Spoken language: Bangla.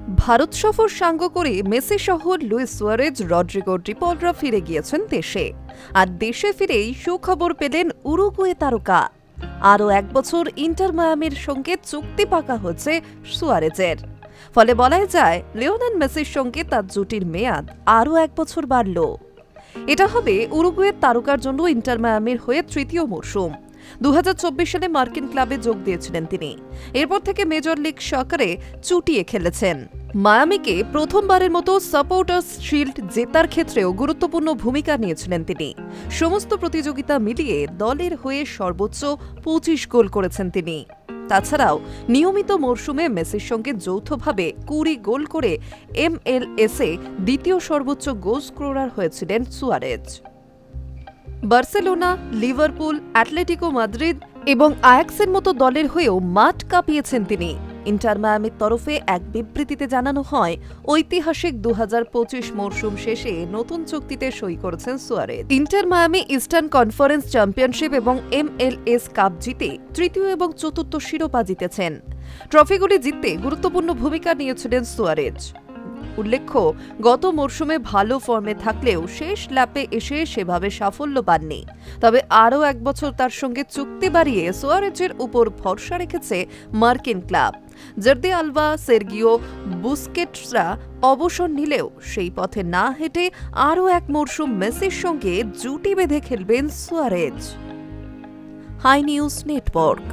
ভারত সফর সাঙ্গ করে মেসি সহ লুইস সুয়ারেজ, রদ্রিগো ডিপলরা ফিরে গিয়েছেন দেশে। আর দেশে ফিরেই সুখবর পেলেন উরুগুয়ে তারকা। আরও 1 বছর ইন্টার মায়ামির সঙ্গে চুক্তি পাকা হচ্ছে সুয়ারেজের। ফলে বলাই যায় লিওনেল মেসির সঙ্গে তার জুটির মেয়াদ আরও 1 বছর বাড়ল। এটা হবে উরুগুয়ের তারকার জন্য ইন্টার মায়ামির হয়ে তৃতীয় মরশুম। 2024 সালে মার্কিন ক্লাবে যোগ দিয়েছিলেন তিনি। এরপর থেকে মেজর লিগ সকারে চুটিয়ে খেলেছেন। মায়ামিকে প্রথমবারের মতো সাপোর্টার্স শিল্ড জেতার ক্ষেত্রেও গুরুত্বপূর্ণ ভূমিকা নিয়েছিলেন তিনি। সমস্ত প্রতিযোগিতা মিলিয়ে দলের হয়ে সর্বোচ্চ 25 গোল করেছেন তিনি। তাছাড়াও নিয়মিত মরশুমে মেসির সঙ্গে যৌথভাবে 20 গোল করে MLS-এ দ্বিতীয় সর্বোচ্চ গোল স্কোরার হয়েছিলেন Suarez. Barcelona, Liverpool, Atletico Madrid এবং আয়াক্সের মতো দলের হয়েও মাঠ কাঁপিয়েছেন তিনি। ইন্টার মায়ামির তরফে এক বিবৃতিতে জানানো হয়, ঐতিহাসিক 2025 মরশুম শেষে নতুন চুক্তিতে সই করেছেন Suarez. Inter Miami eastern conference championship এবং MLS কাপ জিতে তৃতীয় এবং চতুর্থ শিরোপা জিতেছেন। ট্রফিগুলি জিততে গুরুত্বপূর্ণ ভূমিকা নিয়েছিলেন সুয়ারেজ। উল্লেখ্য, গত মরশুমে ভালো ফর্মে থাকলেও শেষ ল্যাপে এসে সেভাবে সাফল্য পাননি। তবে আরও 1 বছর তার সঙ্গে চুক্তি বাড়িয়ে সুয়ারেজের উপর ভরসা রেখেছে মার্কিন ক্লাব। জর্দি আলবা, সের্গিও বুস্কেটসরা অবসর নিলেও সেই পথে না হেঁটে আরও 1 মরশুম মেসির সঙ্গে জুটি বেঁধে খেলবেন সুয়ারেজ। High news network.